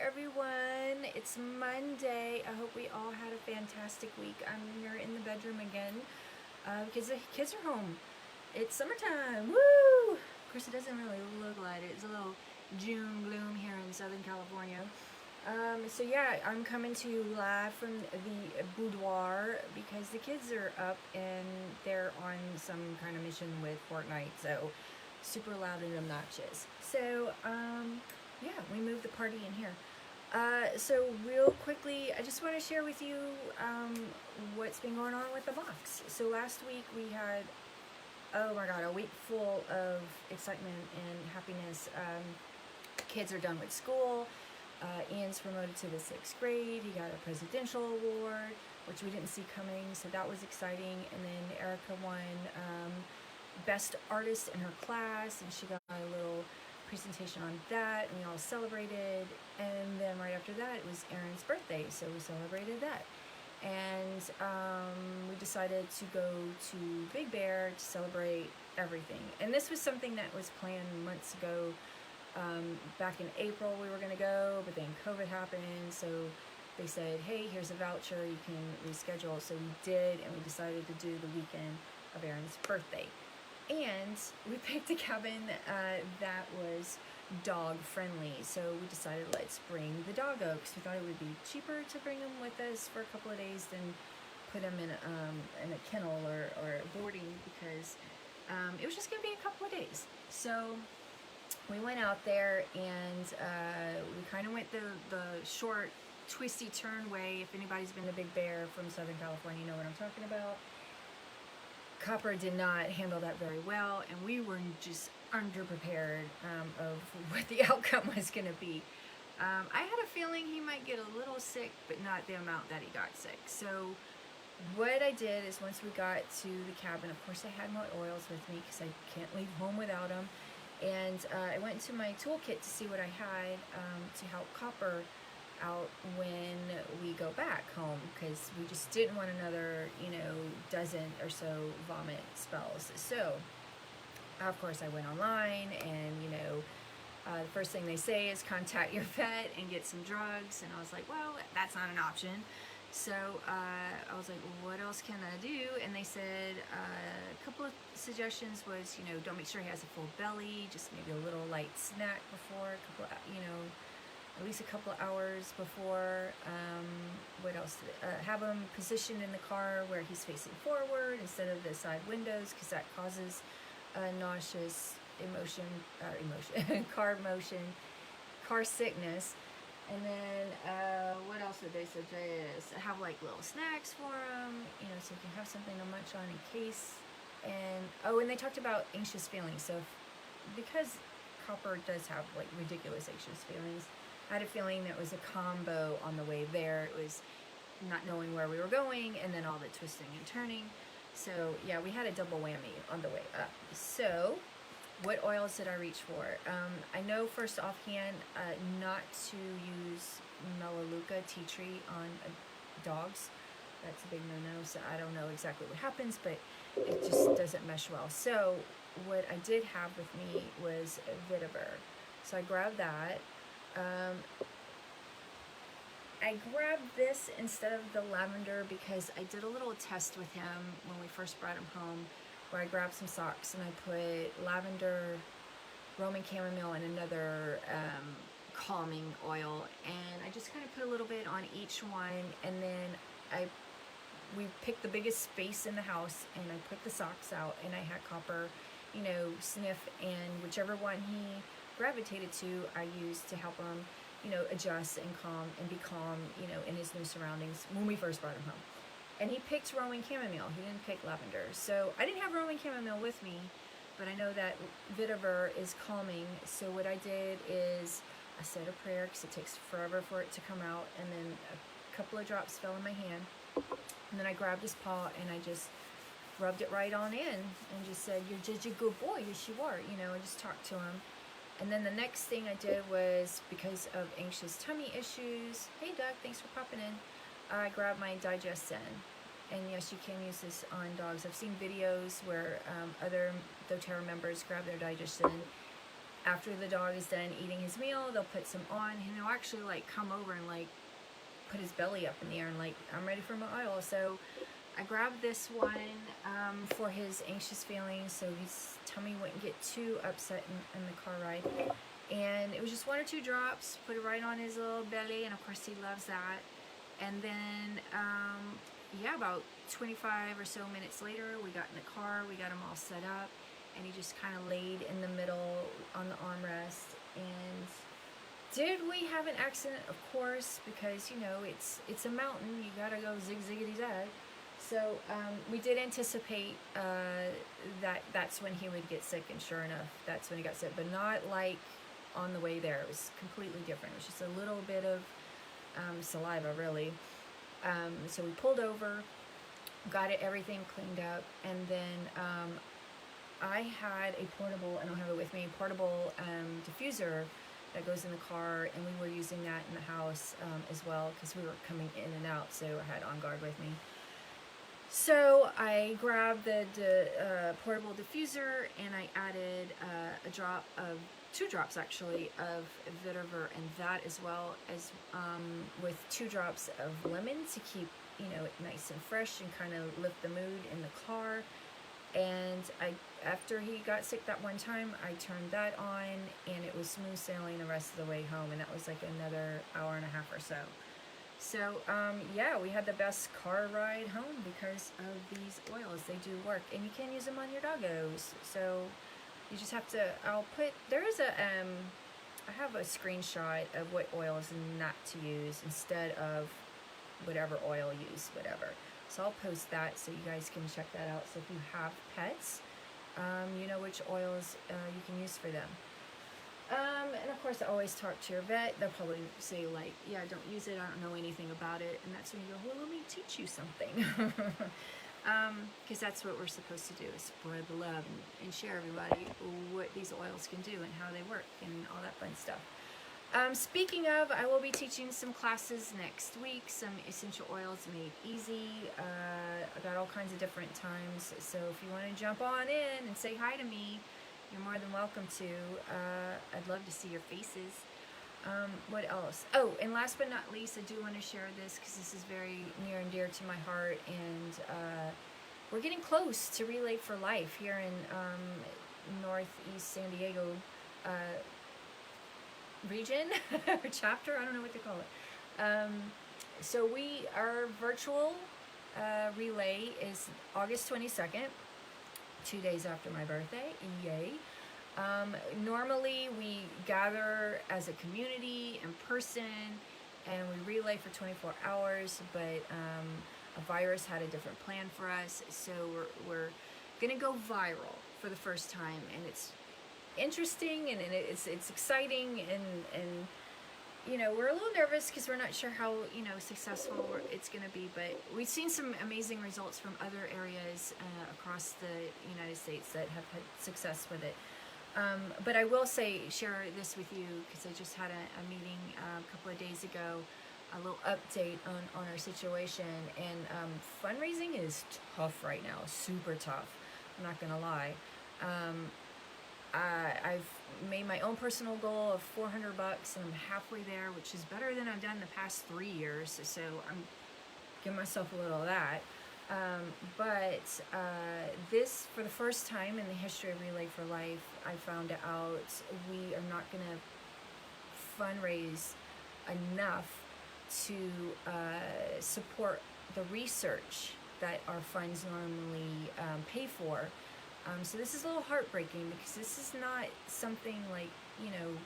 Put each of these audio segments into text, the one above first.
everyone. It's Monday. I hope we all had a fantastic week. I'm here in the bedroom again because the kids are home. It's summertime. Woo! Of course, it doesn't really look like it. It's a little June gloom here in Southern California. So yeah, I'm coming to you live from the boudoir because the kids are up and they're on some kind of mission with Fortnite. So super loud and obnoxious. So yeah, we moved the party in here. So real quickly, I just want to share with you what's been going on with the box. So last week we had, oh my god, a week full of excitement and happiness. Kids are done with school. Ian's promoted to the 6th grade. He got a presidential award, which we didn't see coming, so that was exciting. And then Erica won best artist in her class, and she got a little presentation on that, and we all celebrated. And then right after that, it was Aaron's birthday, so we celebrated that. And we decided to go to Big Bear to celebrate everything. And this was something that was planned months ago. Back in April we were going to go, but then COVID happened, so they said, hey, here's a voucher, you can reschedule. So we did, and we decided to do the weekend of Aaron's birthday. And we picked a cabin that was dog friendly, so we decided let's bring the doggo, because we thought it would be cheaper to bring them with us for a couple of days than put them in a kennel or boarding, because it was just going to be a couple of days. So we went out there, and we kind of went the short, twisty turn way. If anybody's been to Big Bear from Southern California, you know what I'm talking about. Copper did not handle that very well, and we were just underprepared of what the outcome was going to be. I had a feeling he might get a little sick, but not the amount that he got sick. So what I did is, once we got to the cabin, of course I had my oils with me because I can't leave home without them. And I went to my toolkit to see what I had to help Copper out when we go back home, because we just didn't want another, dozen or so vomit spells. So, of course, I went online, and, the first thing they say is contact your vet and get some drugs. And I was like, well, that's not an option. So I was like, well, what else can I do? And they said a couple of suggestions was, don't make sure he has a full belly, just maybe a little light snack before, at least a couple of hours before. What else? Have him positioned in the car where he's facing forward instead of the side windows, because that causes nauseous car sickness. And then, what else did they suggest? Have like little snacks for him, so he can have something to munch on in case. And, and they talked about anxious feelings. So, because Copper does have like ridiculous anxious feelings, I had a feeling that was a combo on the way there. It was not knowing where we were going, and then all the twisting and turning. So, yeah, we had a double whammy on the way up. So, what oils did I reach for? I know first offhand not to use Melaleuca tea tree on dogs. That's a big no-no, so I don't know exactly what happens, but it just doesn't mesh well. So what I did have with me was Vetiver. So I grabbed that. I grabbed this instead of the lavender because I did a little test with him when we first brought him home, where I grabbed some socks and I put lavender, Roman chamomile, and another calming oil, and I just kind of put a little bit on each one, and then we picked the biggest space in the house, and I put the socks out, and I had Copper, sniff, and whichever one he gravitated to, I used to help him, adjust and calm and be calm, in his new surroundings when we first brought him home. And he picked Roman chamomile. He didn't pick lavender. So I didn't have Roman chamomile with me, but I know that Vetiver is calming. So what I did is I said a prayer, because it takes forever for it to come out. And then a couple of drops fell in my hand. And then I grabbed his paw and I just rubbed it right on in and just said, you're just a good boy. Yes, you are. I just talked to him. And then the next thing I did was, because of anxious tummy issues, hey Doug, thanks for popping in, I grabbed my Digestin. And yes, you can use this on dogs. I've seen videos where other doTERRA members grab their Digestin after the dog is done eating his meal, they'll put some on, and he'll actually like come over and like put his belly up in the air and like, I'm ready for my oil. So I grabbed this one for his anxious feelings, so his tummy wouldn't get too upset in the car ride. And it was just 1 or 2 drops, put it right on his little belly, and of course he loves that. And then, yeah, about 25 or so minutes later, we got in the car, we got him all set up, and he just kind of laid in the middle on the armrest. And did we have an accident? Of course, because, you know, it's a mountain, you gotta go zig-ziggity-zag. So we did anticipate that that's when he would get sick, and sure enough, that's when he got sick, but not like on the way there. It was completely different. It was just a little bit of saliva, really. So we pulled over, got everything cleaned up, and then I had a portable, I don't have it with me, portable diffuser that goes in the car, and we were using that in the house as well, because we were coming in and out, so I had On Guard with me. So I grabbed the portable diffuser, and I added a drop of 2 drops actually of vetiver, and that, as well as with 2 drops of lemon to keep, you know, it nice and fresh and kind of lift the mood in the car. And after he got sick that one time, I turned that on, and it was smooth sailing the rest of the way home, and that was like another hour and a half or so. So, yeah, we had the best car ride home because of these oils. They do work, and you can use them on your doggos. So you just have to, there is I have a screenshot of what oils not to use instead of whatever oil use, whatever. So I'll post that so you guys can check that out. So if you have pets, you know which oils you can use for them. And of course, I always talk to your vet. They'll probably say like, yeah, don't use it, I don't know anything about it. And that's when you go, well, let me teach you something. Because that's what we're supposed to do, is spread the love and share everybody what these oils can do and how they work and all that fun stuff. Speaking of, I will be teaching some classes next week, some essential oils made easy. I got all kinds of different times, so if you want to jump on in and say hi to me, you're more than welcome to. I'd love to see your faces. What else? Oh, and last but not least, I do want to share this because this is very near and dear to my heart, and we're getting close to Relay for Life here in Northeast San Diego region or chapter, I don't know what to call it. So our virtual relay is August 22nd, 2 days after my birthday. Yay. Normally we gather as a community in person and we relay for 24 hours, but a virus had a different plan for us, so we're gonna go viral for the first time, and it's interesting and it's exciting, and you know, we're a little nervous because we're not sure how, you know, successful it's going to be, but we've seen some amazing results from other areas across the United States that have had success with it. But I will share this with you because I just had a meeting a couple of days ago, a little update on our situation, and fundraising is tough right now, super tough, I'm not going to lie. I've made my own personal goal of $400, and I'm halfway there, which is better than I've done the past 3 years, so I'm giving myself a little of that. But this, for the first time in the history of Relay for Life, I found out we are not going to fundraise enough to support the research that our funds normally pay for. So this is a little heartbreaking because this is not something like, you know,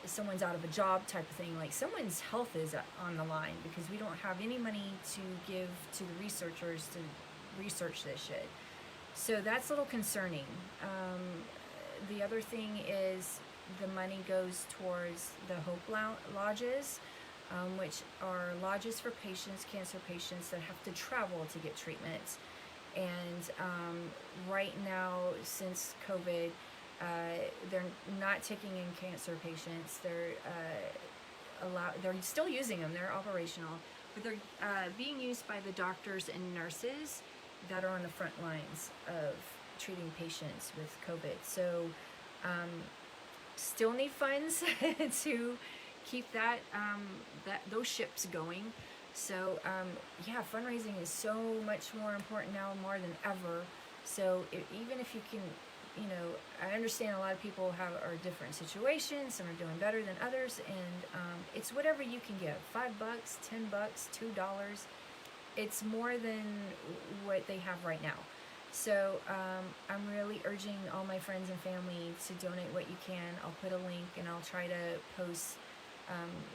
someone's out of a job type of thing. Like, someone's health is on the line because we don't have any money to give to the researchers to research this shit. So that's a little concerning. The other thing is the money goes towards the Hope Lodges, which are lodges for patients, cancer patients that have to travel to get treatment. And right now, since COVID, they're not taking in cancer patients. They're still using them. They're operational, but they're being used by the doctors and nurses that are on the front lines of treating patients with COVID. So still need funds to keep that those ships going. So yeah, fundraising is so much more important now, more than ever. So even if you can, you know, I understand a lot of people are different situations. Some are doing better than others, and it's whatever you can give. $5, $10, $2. It's more than what they have right now. So I'm really urging all my friends and family to donate what you can. I'll put a link, and I'll try to post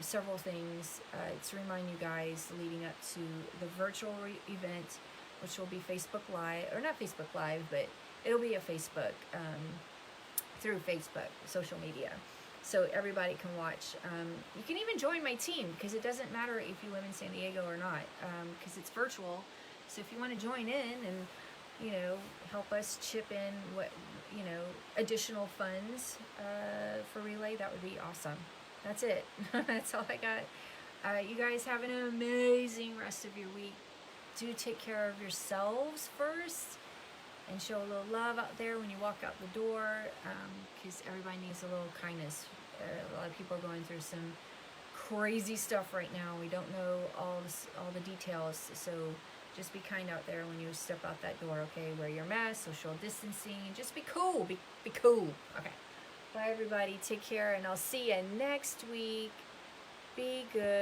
several things to remind you guys leading up to the virtual event, which will be Facebook Live, or not Facebook Live, but it'll be a Facebook, through Facebook, social media. So everybody can watch. You can even join my team, because it doesn't matter if you live in San Diego or not, because it's virtual. So if you want to join in and, you know, help us chip in what, you know, additional funds for Relay, that would be awesome. That's it. That's all I got. You guys have an amazing rest of your week. Do take care of yourselves first, and show a little love out there when you walk out the door, because everybody needs a little kindness. A lot of people are going through some crazy stuff right now. We don't know all the details, so just be kind out there when you step out that door, okay? Wear your mask, social distancing, just be cool. Be cool. Okay. Bye, everybody. Take care, and I'll see you next week. Be good.